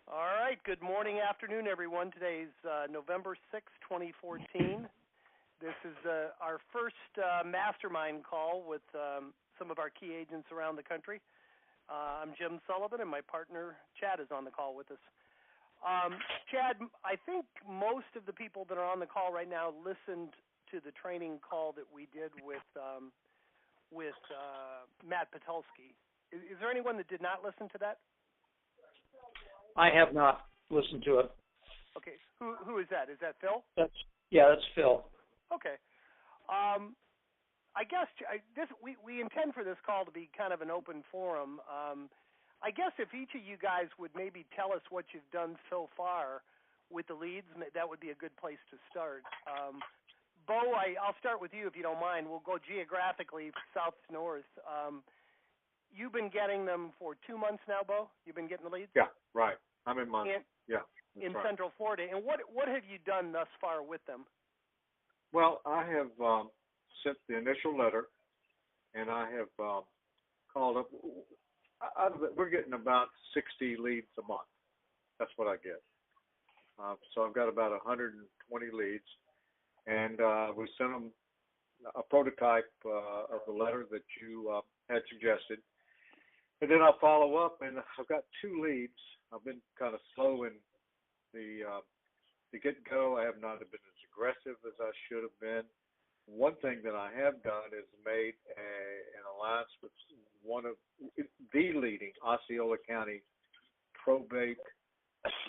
All right. Good morning, afternoon, everyone. Today's November 6, 2014. This is our first Mastermind call with some of our key agents around the country. I'm Jim Sullivan, and my partner, Chad, is on the call with us. Chad, I think most of the people that are on the call right now listened to the training call that we did with Matt Patulski. Is there anyone that did not listen to that? I have not listened to it. Okay. Who is that? Is that Phil? That's Phil. Okay. I guess we intend for this call to be kind of an open forum. I guess if each of you guys would maybe tell us what you've done so far with the leads, that would be a good place to start. Beau, I'll start with you if you don't mind. We'll go geographically south to north. You've been getting them for 2 months now, Beau? You've been getting the leads? Yeah, right. I'm in months. In right. Central Florida. And what have you done thus far with them? Well, I have sent the initial letter, and I have called up. We're getting about 60 leads a month. That's what I get. So I've got about 120 leads, and we sent them a prototype of the letter that you had suggested. And then I'll follow up, and I've got 2 leads. I've been kind of slow in the get-go. I have not been as aggressive as I should have been. One thing that I have done is made an alliance with one of the leading Osceola County Probate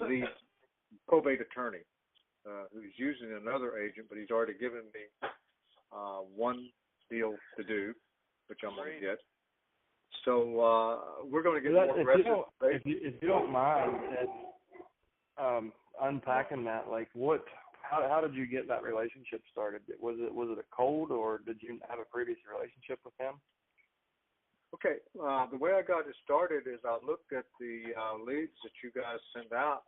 Leads, Probate Attorney, who's using another agent, but he's already given me one deal to do, which I'm going to get. So we're going to get more aggressive. If you don't mind unpacking that, like how did you get that relationship started? Was it a cold, or did you have a previous relationship with him? Okay, the way I got it started is I looked at the leads that you guys send out,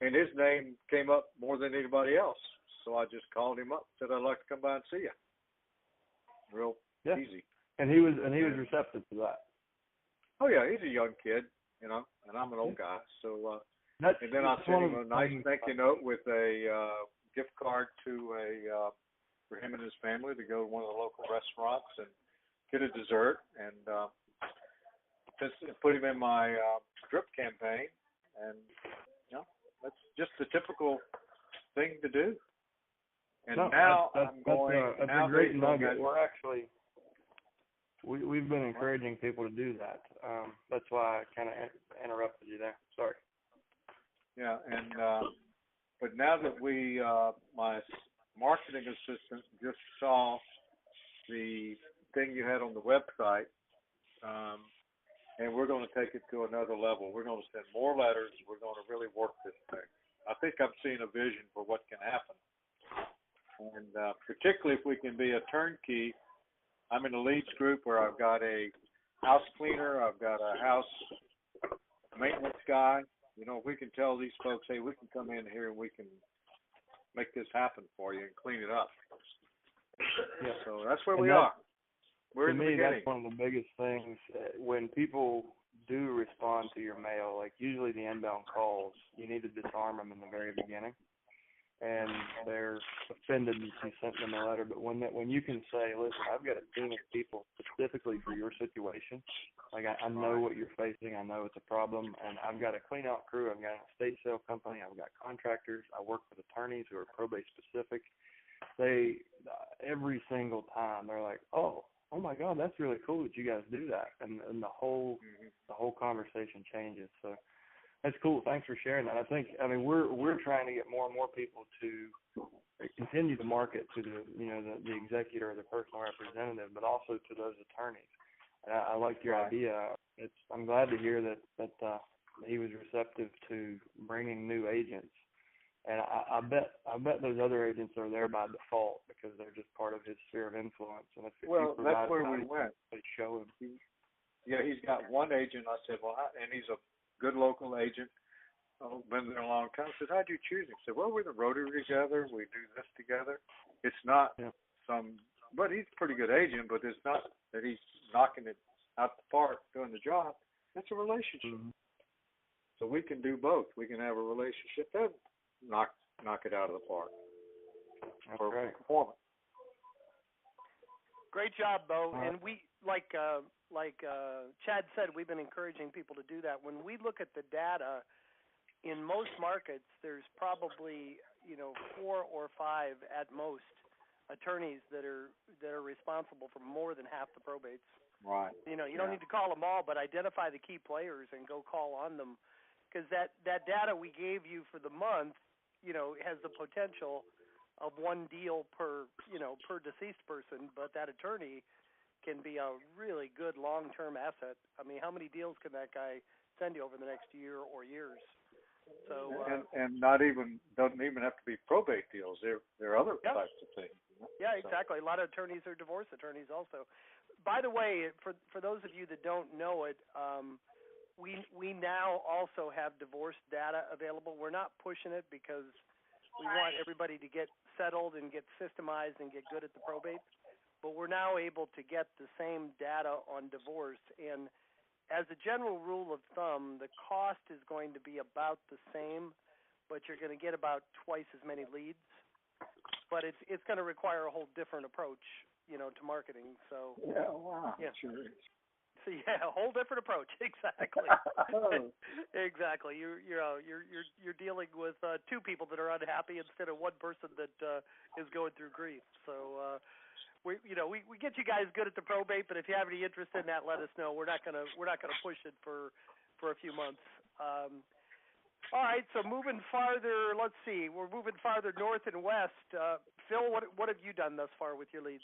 and his name came up more than anybody else. So I just called him up, said I'd like to come by and see you. Real easy. And he was receptive to that. Oh yeah, he's a young kid, and I'm an old guy. So and then I sent him a nice thank you note with a gift card to for him and his family to go to one of the local restaurants and get a dessert, and just put him in my drip campaign, and that's just the typical thing to do. And now I'm going. That's a great nugget. We're actually. We've been encouraging people to do that. That's why I kind of interrupted you there. Sorry. Yeah, and but now that my marketing assistant just saw the thing you had on the website, and we're going to take it to another level. We're going to send more letters. We're going to really work this thing. I think I'm seeing a vision for what can happen, and particularly if we can be a turnkey. I'm in a leads group where I've got a house cleaner, I've got a house maintenance guy. We can tell these folks, hey, we can come in here and we can make this happen for you and clean it up. Yeah. So that's where we are. We're in the beginning. That's one of the biggest things. When people do respond to your mail, like usually the inbound calls, you need to disarm them in the very beginning. And they're offended that you sent them a letter. But when you can say, listen, I've got a team of people specifically for your situation. Like I know what you're facing. I know it's a problem. And I've got a clean-out crew. I've got an estate sale company. I've got contractors. I work with attorneys who are probate specific. They, every single time, they're like, oh my God, that's really cool that you guys do that. And the whole conversation changes. So that's cool. Thanks for sharing that. I mean, we're trying to get more and more people to continue to market to the executor or the personal representative, but also to those attorneys. And I like your idea. I'm glad to hear that he was receptive to bringing new agents. And I bet those other agents are there by default because they're just part of his sphere of influence. And if that's where we went. They show him. He's got one agent. I said, and he's a good local agent, been there a long time. I said, how'd you choose him? He said, well, we're in the Rotary together. We do this together. It's not but he's a pretty good agent, but it's not that he's knocking it out the park doing the job. It's a relationship. So we can do both. We can have a relationship and knock it out of the park. That's For right. performance. Great job, Beau. All right. And we, like Chad said, we've been encouraging people to do that. When we look at the data, in most markets, there's probably 4 or 5 at most attorneys that are responsible for more than half the probates. Right. You don't need to call them all, but identify the key players and go call on them, because that data we gave you for the month, has the potential of one deal per deceased person, but that attorney can be a really good long-term asset. I mean, how many deals can that guy send you over the next year or years? So and doesn't even have to be probate deals. There are other types of things. Yeah, exactly. A lot of attorneys are divorce attorneys also. By the way, for those of you that don't know it, we now also have divorce data available. We're not pushing it because we want everybody to get settled and get systemized and get good at the probate, but we're now able to get the same data on divorce. And as a general rule of thumb, the cost is going to be about the same, but you're going to get about twice as many leads. But it's going to require a whole different approach, to marketing. So yeah, wow, yeah, sure is. So a whole different approach. Exactly. Exactly. You're dealing with 2 people that are unhappy instead of one person that is going through grief. So we get you guys good at the probate, but if you have any interest in that, let us know. We're not gonna push it for a few months. All right. So moving farther, let's see. We're moving farther north and west. Phil, what have you done thus far with your leads?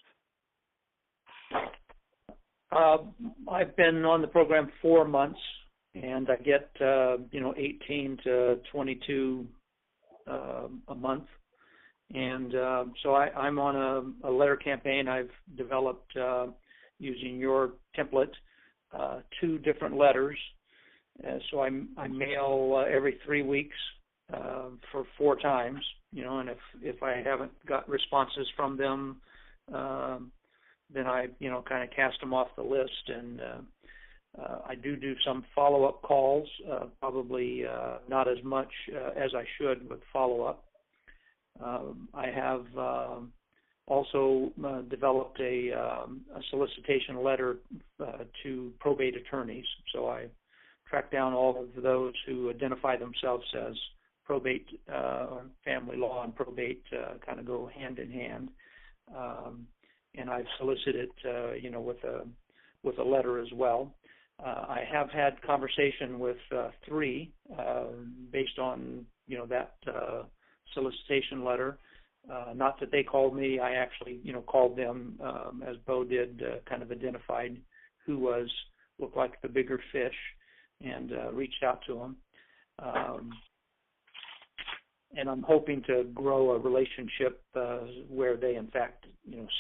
I've been on the program 4 months, and I get 18 to 22 a month, and so I'm on a letter campaign I've developed using your template, 2 different letters. So I mail every 3 weeks for 4 times, and if I haven't got responses from them, then I, kind of cast them off the list. And I do some follow-up calls, probably not as much as I should with follow-up. I have also developed a solicitation letter to probate attorneys. So I track down all of those who identify themselves as probate, family law and probate kind of go hand in hand. And I've solicited, with a letter as well. I have had conversation with 3 based on, that solicitation letter. Not that they called me. I actually, called them as Beau did, kind of identified who looked like the bigger fish and reached out to them. And I'm hoping to grow a relationship where they, in fact,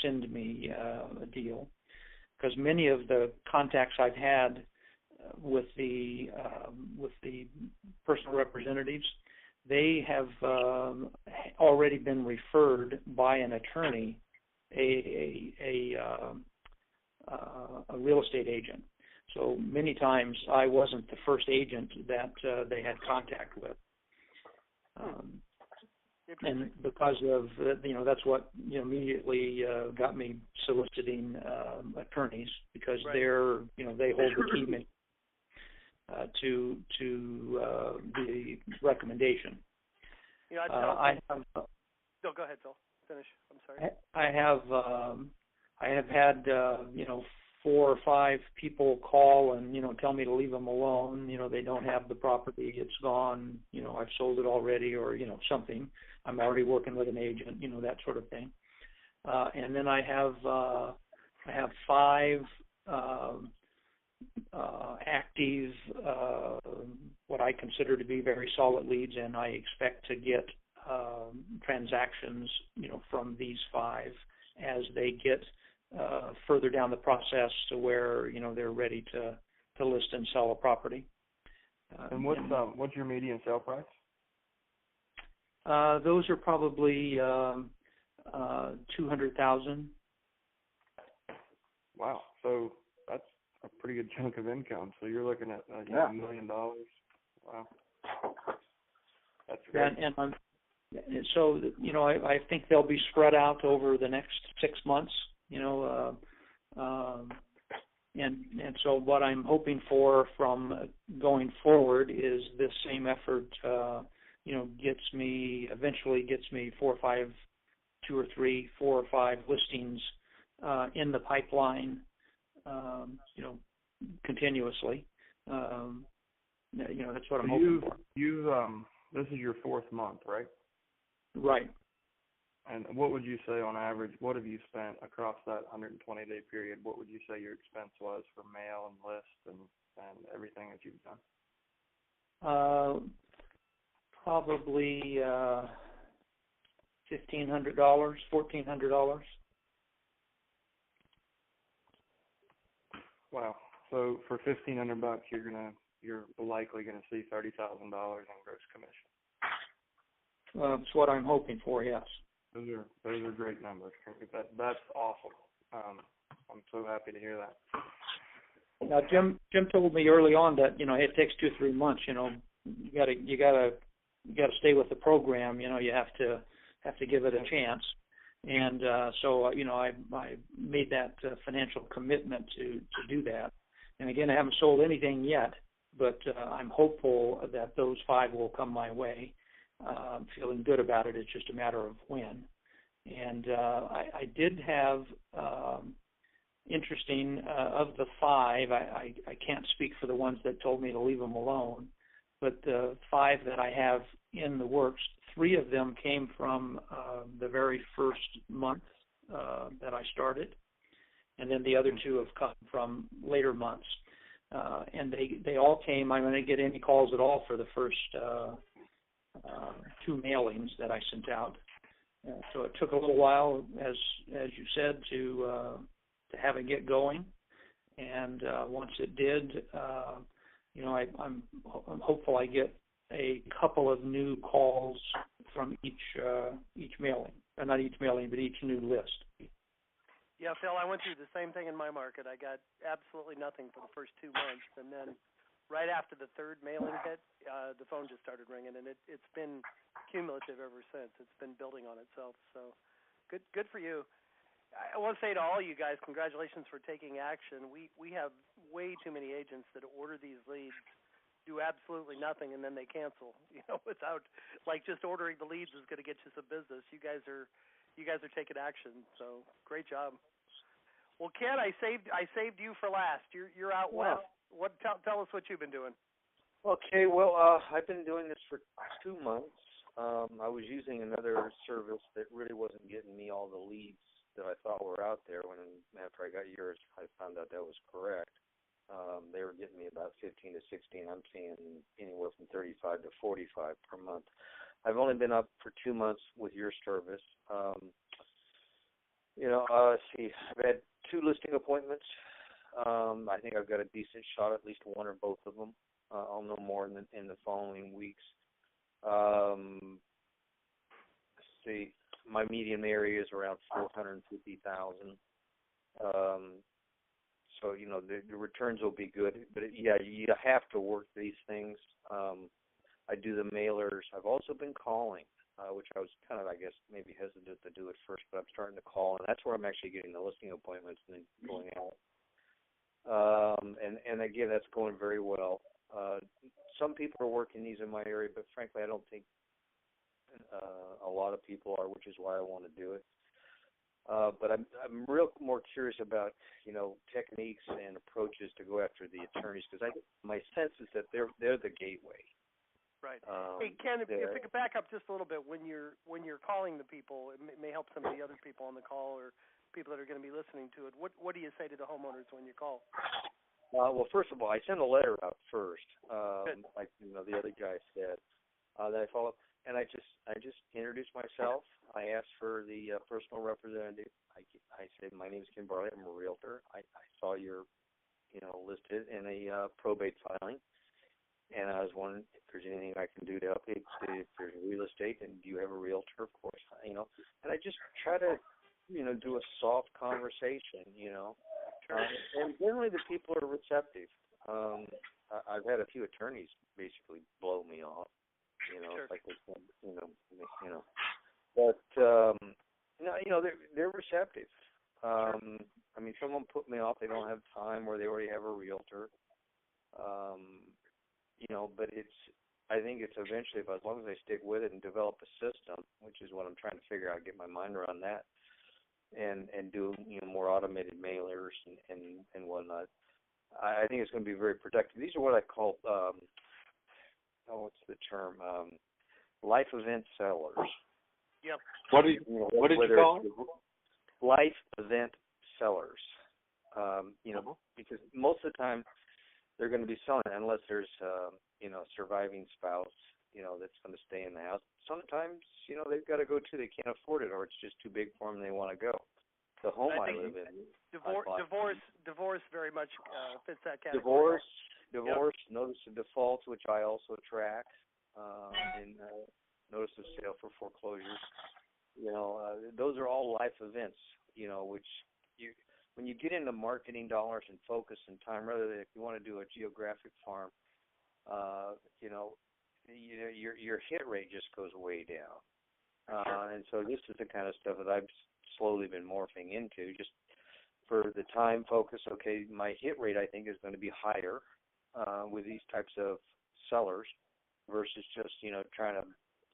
send me a deal. Because many of the contacts I've had with the personal representatives, they have already been referred by an attorney, a real estate agent. So many times I wasn't the first agent that they had contact with. And because of, that's what immediately got me soliciting attorneys, because they're, they hold the key to the recommendation. I have. No, go ahead, Phil. Finish. I'm sorry. I have had 4 or 5 people call and tell me to leave them alone. They don't have the property; it's gone. I've sold it already, or something. I'm already working with an agent. That sort of thing. And then I have 5 active, what I consider to be very solid leads, and I expect to get transactions, from these 5 as they get further down the process to where they're ready to list and sell a property. And what's your median sale price? Those are probably $200,000. Wow, so that's a pretty good chunk of income. So you're looking at $1 million. Wow. Wow. That's great. So, I think they'll be spread out over the next 6 months, and so what I'm hoping for from going forward is this same effort, eventually gets me 4 or 5 listings in the pipeline, continuously. That's what I'm hoping for. This is your 4th month, right? Right. And what would you say on average, what have you spent across that 120-day period? What would you say your expense was for mail and list and everything that you've done? Probably $1,500, $1,400. Wow. So for $1,500, you're likely gonna see $30,000 in gross commission. That's what I'm hoping for. Yes. Those are great numbers. That's awesome. I'm so happy to hear that. Now, Jim told me early on that it takes 2 or 3 months. You gotta stay with the program. You have to give it a chance. And so I made that financial commitment to do that. And again, I haven't sold anything yet, but I'm hopeful that those 5 will come my way. I'm feeling good about it. It's just a matter of when. And I did have interesting of the 5. I can't speak for the ones that told me to leave them alone, but the 5 that I have in the works, 3 of them came from the very first month that I started, and then the other 2 have come from later months. And they all came. I didn't get any calls at all for the first 2 mailings that I sent out. So it took a little while, as you said, to have it get going. And once it did, I'm hopeful I get a couple of new calls from each mailing. Not each mailing, but each new list. Yeah, Phil, I went through the same thing in my market. I got absolutely nothing for the first 2 months, and then right after the 3rd mailing hit, the phone just started ringing, and it's been cumulative ever since. It's been building on itself. So good for you. I want to say to all you guys, congratulations for taking action. We have way too many agents that order these leads, do absolutely nothing, and then they cancel. Without just ordering the leads is going to get you some business. You guys are taking action. So great job. Well, Ken, I saved you for last. You're out west. Tell us what you've been doing. Okay, well, I've been doing this for 2 months. I was using another service that really wasn't getting me all the leads that I thought were out there. When after I got yours, I found out that was correct. They were getting me about 15 to 16. I'm seeing anywhere from 35 to 45 per month. I've only been up for 2 months with your service. Let's see, I've had 2 listing appointments. I think I've got a decent shot, at least one or both of them. I'll know more in the following weeks. Let's see, my median area is around 450,000. So the returns will be good. But you have to work these things. I do the mailers. I've also been calling, which I was kind of, I guess, maybe hesitant to do at first, but I'm starting to call, and that's where I'm actually getting the listing appointments and then going out. And again, that's going very well. Some people are working these in my area, but frankly, I don't think a lot of people are, which is why I want to do it. But I'm more curious about techniques and approaches to go after the attorneys, because my sense is that they're the gateway. Right. Hey, Ken, if we could back up just a little bit, when you're calling the people, it may help some of the other people on the call or people that are going to be listening to it. What do you say to the homeowners when you call? Well, first of all, I send a letter out first, like the other guy said. Then I follow up, and I just introduce myself. I ask for the personal representative. I say, my name is Ken Barley. I'm a realtor. I saw you're listed in a probate filing, and I was wondering if there's anything I can do to help you. If there's real estate, and do you have a realtor? Of course, and I just try to do a soft conversation, and generally the people are receptive. I've had a few attorneys basically blow me off. Sure. It's like they said, but they're receptive. Sure. I mean, someone put me off. They don't have time, or they already have a realtor. But I think it's eventually, as long as I stick with it and develop a system, which is what I'm trying to figure out, get my mind around that, and do more automated mailers and whatnot. I think it's going to be very productive. These are what I call what's the term? Life event sellers. Yep. What did you call it? Life event sellers. Because most of the time they're going to be selling it unless there's surviving spouse, that's going to stay in the house. Sometimes, they've got to go too. They can't afford it, or it's just too big for them and they want to go. The home I live in. Divorce very much fits that category. Divorce, notice of defaults, which I also track, and notice of sale for foreclosures. Those are all life events, which when you get into marketing dollars and focus and time, rather than if you want to do a geographic farm, your hit rate just goes way down. And so this is the kind of stuff that I've slowly been morphing into, just for the time focus. Okay, my hit rate, I think, is going to be higher with these types of sellers versus just, trying to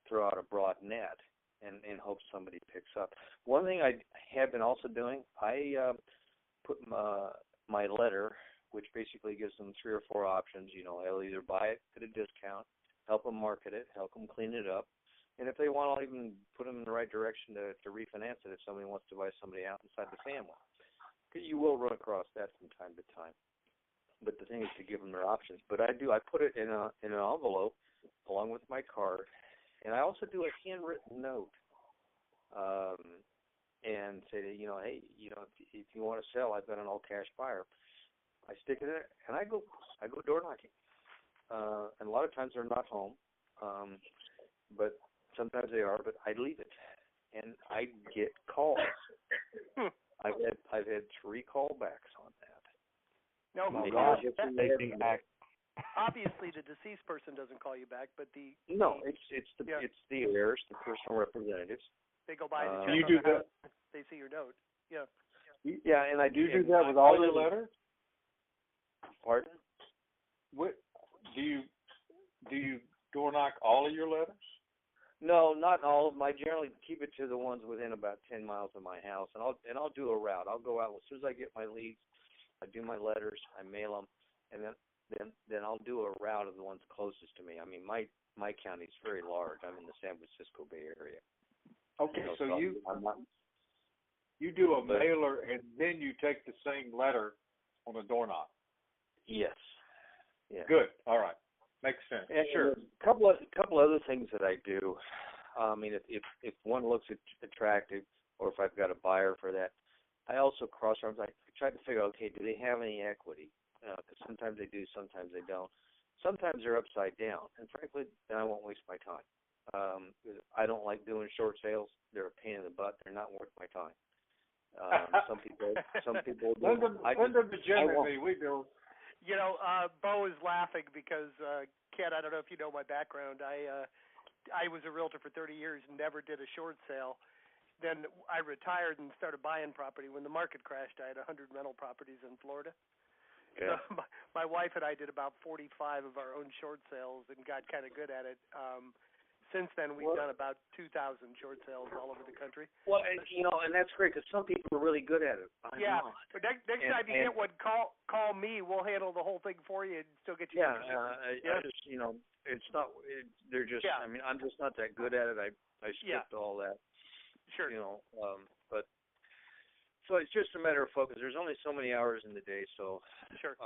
throw out a broad net and hope somebody picks up. One thing I have been also doing, I put my letter, which basically gives them 3 or 4 options. I'll either buy it at a discount, help them market it, help them clean it up, and if they want, I'll even put them in the right direction to refinance it if somebody wants to buy somebody out inside the family. You will run across that from time to time. But the thing is to give them their options. But I put it in an envelope along with my card, and I also do a handwritten note and say, hey, if you want to sell, I've got an all-cash buyer. I stick it there, and I go door knocking. And a lot of times they're not home, but sometimes they are. But I leave it, and I get calls. I've had 3 callbacks on that. No, obviously the deceased person doesn't call you back, but it's the heirs, the personal representatives. They go by to check you on do the house. that? They see your note. Yeah. Yeah, and I do that with all your letters? Pardon? What do you door knock all of your letters? No, not all of them. I generally keep it to the ones within about 10 miles of my house, and I'll do a route. I'll go out as soon as I get my leads. I do my letters, I mail them, and then I'll do a route of the ones closest to me. I mean, my county's very large. I'm in the San Francisco Bay Area. Okay, so you do a mailer and then you take the same letter on a door knock. Yes. Yeah. Good. All right. Makes sense. And sure. A couple other things that I do. I mean, if one looks attractive, or if I've got a buyer for that, I also cross-reference. I try to figure out, okay, do they have any equity? Because sometimes they do, sometimes they don't. Sometimes they're upside down, and frankly, then I won't waste my time. I don't like doing short sales. They're a pain in the butt. They're not worth my time. Some people do. We do. Beau is laughing because, Ken, I don't know if you know my background. I was a realtor for 30 years and never did a short sale. Then I retired and started buying property. When the market crashed, I had 100 rental properties in Florida. Yeah. So my wife and I did about 45 of our own short sales and got kind of good at it. Since then, we've done about 2,000 short sales all over the country. Well, and that's great because some people are really good at it. I'm not. But next time you get one, call me. We'll handle the whole thing for you and still get you. I just, it's not. They're just. Yeah. I mean, I'm just not that good at it. I skipped all that. Sure. But so it's just a matter of focus. There's only so many hours in the day, so. Sure.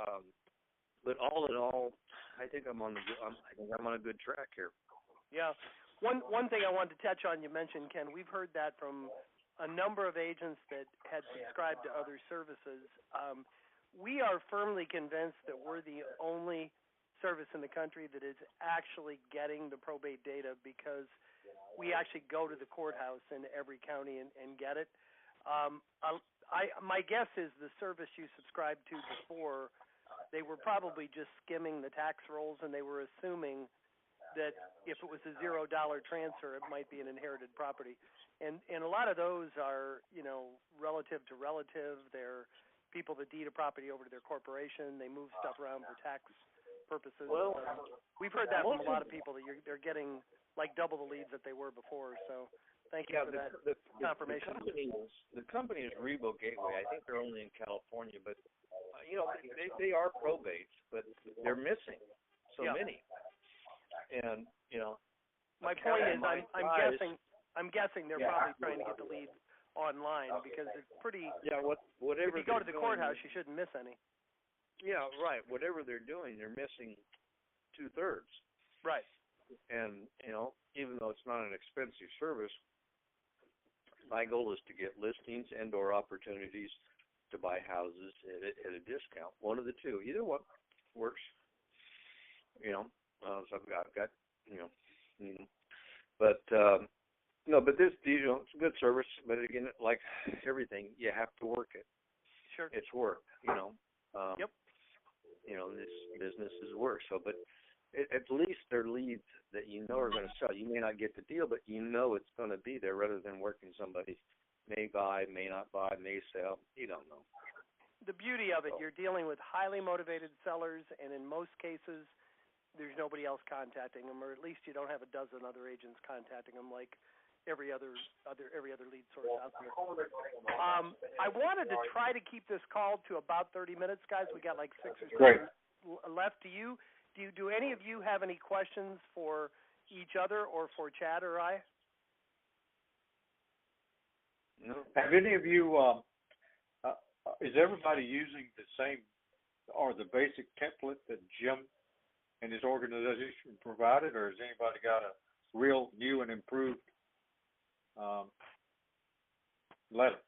But all in all, I think I'm on a good track here. Yeah. One thing I wanted to touch on, you mentioned, Ken, we've heard that from a number of agents that had subscribed to other services. We are firmly convinced that we're the only service in the country that is actually getting the probate data because we actually go to the courthouse in every county and get it. My guess is the service you subscribed to before they were probably just skimming the tax rolls, and they were assuming that if it was a $0 transfer, it might be an inherited property. And a lot of those are, relative to relative. They're people that deed a property over to their corporation. They move stuff around for tax purposes. Well, we've heard that from a lot of people, that they're getting like double the leads that they were before. So thank you for that confirmation. The company is Rebo Gateway. I think they're only in California, but they are probates, but they're missing so many. And my point is, I'm guessing they're probably trying to get the leads online, because it's pretty. Yeah, whatever. If you go to the courthouse, you shouldn't miss any. Yeah, right. Whatever they're doing, they're missing 2/3. Right. And even though it's not an expensive service, my goal is to get listings and/or opportunities to buy houses at a discount. One of the two, either one works. So I've got but but this it's a good service. But again, like everything, you have to work it. Sure. It's work. Yep. This business is work. So, but at least they're leads that are going to sell. You may not get the deal, but it's going to be there, rather than working somebody may buy, may not buy, may sell. You don't know. The beauty of it, you're dealing with highly motivated sellers, and in most cases, there's nobody else contacting them, or at least you don't have a dozen other agents contacting them, like every other lead source out there. I wanted to try to keep this call to about 30 minutes, guys. We got like 6 or 7 left. Do any of you have any questions for each other, or for Chad or I? No. Have any of you? Is everybody using the same or the basic template that Jim and his organization provided, or has anybody got a real new and improved letter?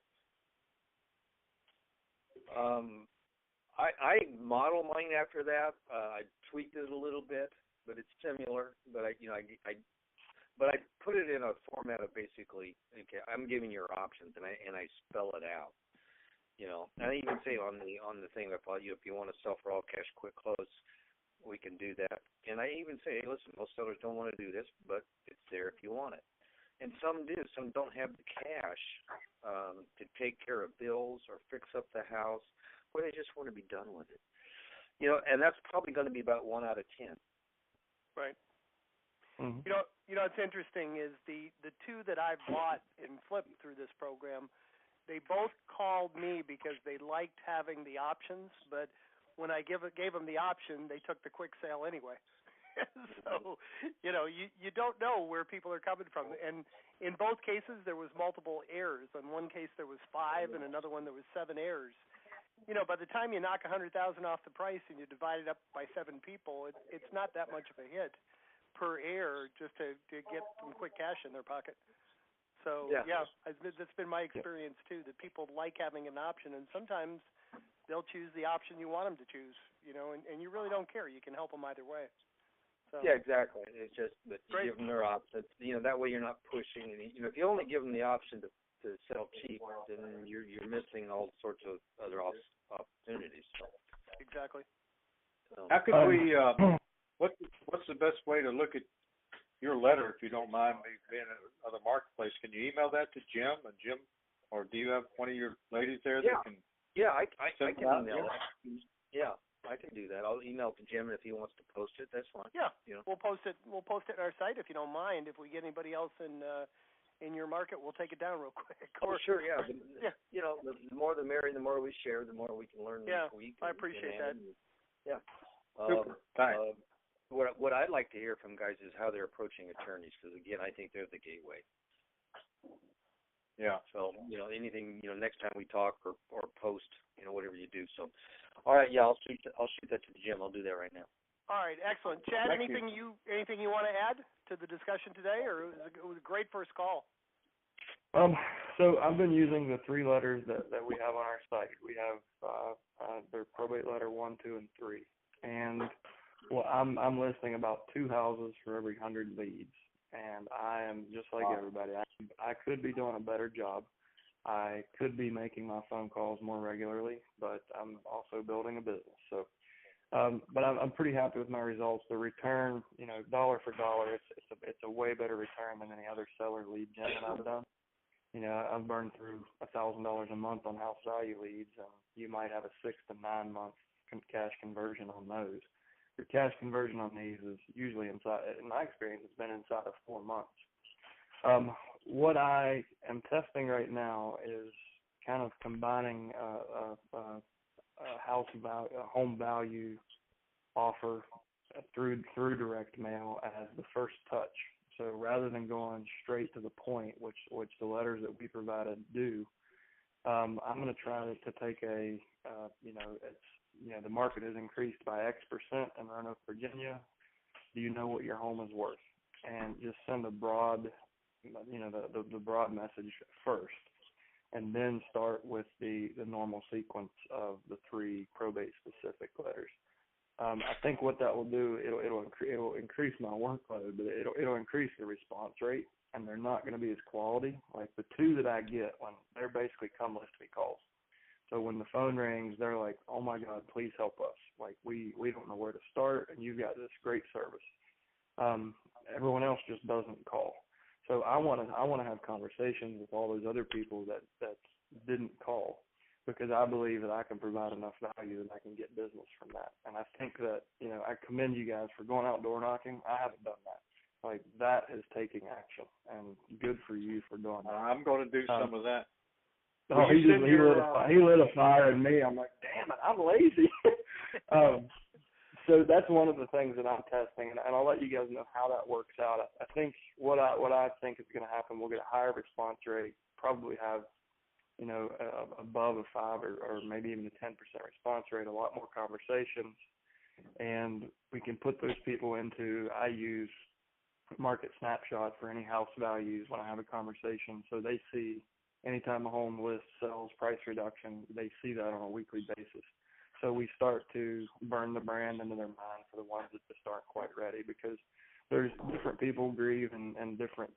I model mine after that. I tweaked it a little bit, but it's similar. But I put it in a format of basically, okay, I'm giving you your options, and I spell it out. And I even say on the thing, if you want to sell for all cash, quick close, we can do that. And I even say, hey, listen, most sellers don't want to do this, but it's there if you want it. And some do. Some don't have the cash to take care of bills or fix up the house, or they just want to be done with it. And that's probably going to be about 1 out of 10. Right. Mm-hmm. What's interesting is the two that I've bought and flipped through this program, they both called me because they liked having the options, but when I gave them the option, they took the quick sale anyway. So, you don't know where people are coming from. And in both cases, there was multiple errors. In one case, there was 5, and another one, there was 7 errors. By the time you knock $100,000 off the price and you divide it up by 7 people, it's not that much of a hit per error just to get some quick cash in their pocket. So, that's been my experience, too, that people like having an option, and sometimes they'll choose the option you want them to choose, and you really don't care. You can help them either way. So. Yeah, exactly. It's just that you give them their options. That way you're not pushing any. If you only give them the option to sell cheap, then you're missing all sorts of other opportunities. So. Exactly. How could we? What's the best way to look at your letter, if you don't mind me being in another marketplace? Can you email that to Jim? Or do you have one of your ladies there that can? Yeah, I can email that. Yeah, I can do that. I'll email it to Jim, and if he wants to post it, that's fine. Yeah, we'll post it. We'll post it on our site if you don't mind. If we get anybody else in your market, we'll take it down real quick. Oh, sure, yeah. But, the more the merrier. The more we share, the more we can learn. Yeah, week. I appreciate that. Yeah. Super. Thanks. What I'd like to hear from guys is how they're approaching attorneys, because again, I think they're the gateway. Yeah. So, anything, next time we talk or post, whatever you do. So, all right, I'll shoot that to Jim. I'll do that right now. All right, excellent. Chad, anything you want to add to the discussion today, or it was a great first call? So I've been using the 3 letters that we have on our site. We have their probate letter 1, 2, and 3, and I'm listing about 2 houses for every 100 leads. And I am just like everybody. I could be doing a better job. I could be making my phone calls more regularly, but I'm also building a business. So But I'm pretty happy with my results. The return, dollar for dollar, it's a way better return than any other seller lead gen that I've done. I've burned through $1,000 a month on house value leads, and you might have a 6 to 9 month cash conversion on those. Your cash conversion on these is usually inside, in my experience, it's been inside of 4 months. What I am testing right now is kind of combining a home value offer through direct mail as the first touch. So rather than going straight to the point, which the letters that we provided do, I'm going to try to take the market has increased by X% in Roanoke, Virginia. Do you know what your home is worth? And just send a broad, the broad message first, and then start with the normal sequence of the 3 probate specific letters. I think what that will do, it'll increase my workload, but it'll increase the response rate, and they're not going to be as quality. Like the 2 that I get, when they're basically come list me calls. So when the phone rings, they're like, "Oh my God, please help us! Like we don't know where to start, and you've got this great service." Everyone else just doesn't call. So I want to have conversations with all those other people that didn't call, because I believe that I can provide enough value that I can get business from that. And I think that, I commend you guys for going out door knocking. I haven't done that. Like, that is taking action, and good for you for doing that. I'm going to do some of that. Oh, he lit a fire in me. I'm like, damn it, I'm lazy. So that's one of the things that I'm testing, and I'll let you guys know how that works out. I think what I think is going to happen, we'll get a higher response rate, probably have above a 5 or maybe even a 10% response rate, a lot more conversations, and we can put those people into, I use Market Snapshot for any house values when I have a conversation, so they see anytime a home list sells, price reduction, they see that on a weekly basis. So we start to burn the brand into their mind for the ones that just aren't quite ready, because there's different people grieve in different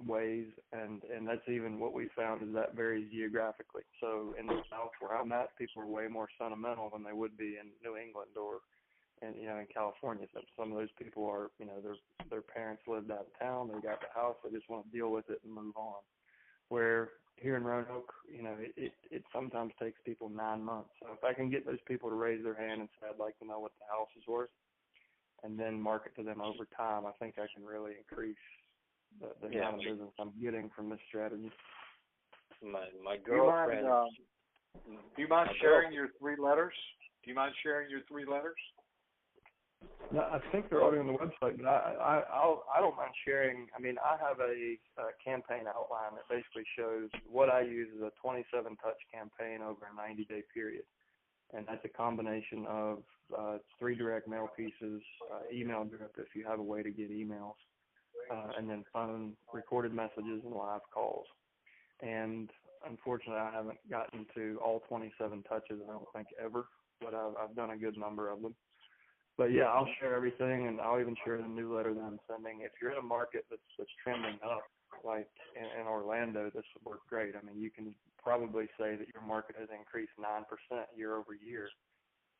ways, and that's even what we found is that varies geographically. So in the South where I'm at, people are way more sentimental than they would be in New England or in California. So some of those people are, their parents lived out of town, they got the house, they just want to deal with it and move on. Where here in Roanoke, it sometimes takes people 9 months. So if I can get those people to raise their hand and say, I'd like to know what the house is worth, and then market to them over time, I think I can really increase the amount of business I'm getting from this strategy. My girlfriend. Do you mind sharing your 3 letters? No, I think they're already on the website, but I don't mind sharing. I mean, I have a campaign outline that basically shows what I use as a 27-touch campaign over a 90-day period. And that's a combination of 3 direct mail pieces, email drip if you have a way to get emails, and then phone recorded messages and live calls. And unfortunately, I haven't gotten to all 27 touches, I don't think, ever, but I've done a good number of them. But yeah, I'll share everything, and I'll even share the newsletter that I'm sending. If you're in a market that's trending up, like in Orlando, this would work great. I mean, you can probably say that your market has increased 9% year over year.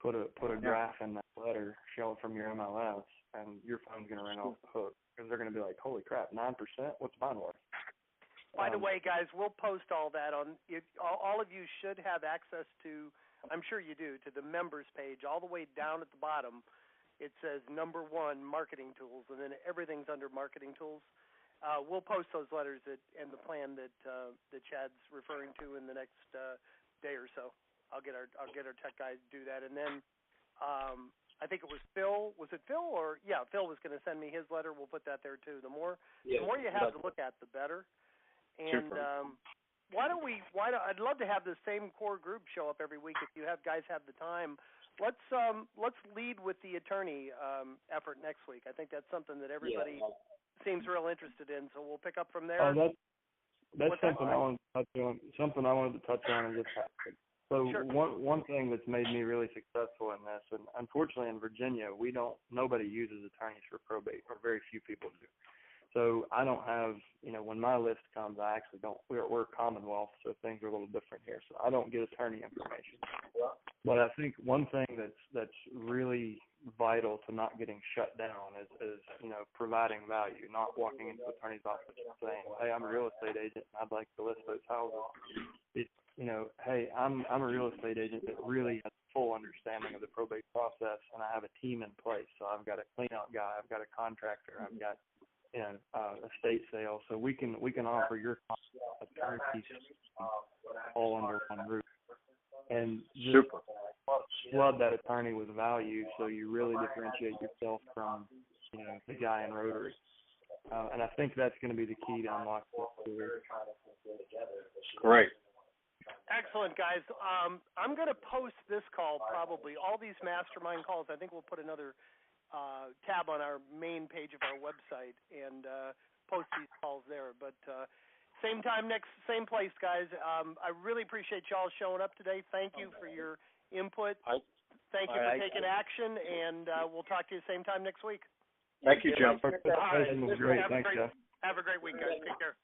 Put a graph in that letter, show it from your MLS, and your phone's going to ring off the hook, because they're going to be like, holy crap, 9%? What's mine worth? By the way, guys, we'll post all that on. All of you should have access to. I'm sure you do, to the members page all the way down at the bottom. It says #1 marketing tools, and then everything's under marketing tools. We'll post those letters and the plan that Chad's referring to in the next day or so. I'll get our tech guys to do that, and then I think it was Phil. Was it Phil or Phil was going to send me his letter. We'll put that there too. The more you have to look at, the better. And I'd love to have the same core group show up every week if you guys have the time. Let's lead with the attorney effort next week. I think that's something that everybody seems real interested in. So we'll pick up from there. Oh, that's something I wanted to touch on. Something I wanted to touch on and just happen. So sure. One thing that's made me really successful in this, and unfortunately in Virginia, nobody uses attorneys for probate, or very few people do. So I don't have, when my list comes, I actually don't. We're Commonwealth, so things are a little different here. So I don't get attorney information. But I think one thing that's really vital to not getting shut down is providing value, not walking into the attorney's office and saying, hey, I'm a real estate agent and I'd like to list those houses. It's, hey, I'm a real estate agent that really has a full understanding of the probate process, and I have a team in place. So I've got a cleanout guy, I've got a contractor, I've got estate sale, so we can offer your a turnkey all under one roof, and just flood that attorney with value, so you really differentiate yourself from the guy in Rotary. And I think that's going to be the key to unlock this. Great. Excellent, guys. I'm going to post this call probably. All these mastermind calls, I think we'll put another tab on our main page of our website and post these calls there. But same time, same place, guys. I really appreciate y'all showing up today. Thank you for your input. Thank you for taking action, and we'll talk to you same time next week. Thank you, Jim. Participation was great. Thanks, Jeff. Have a great week, guys. Take care.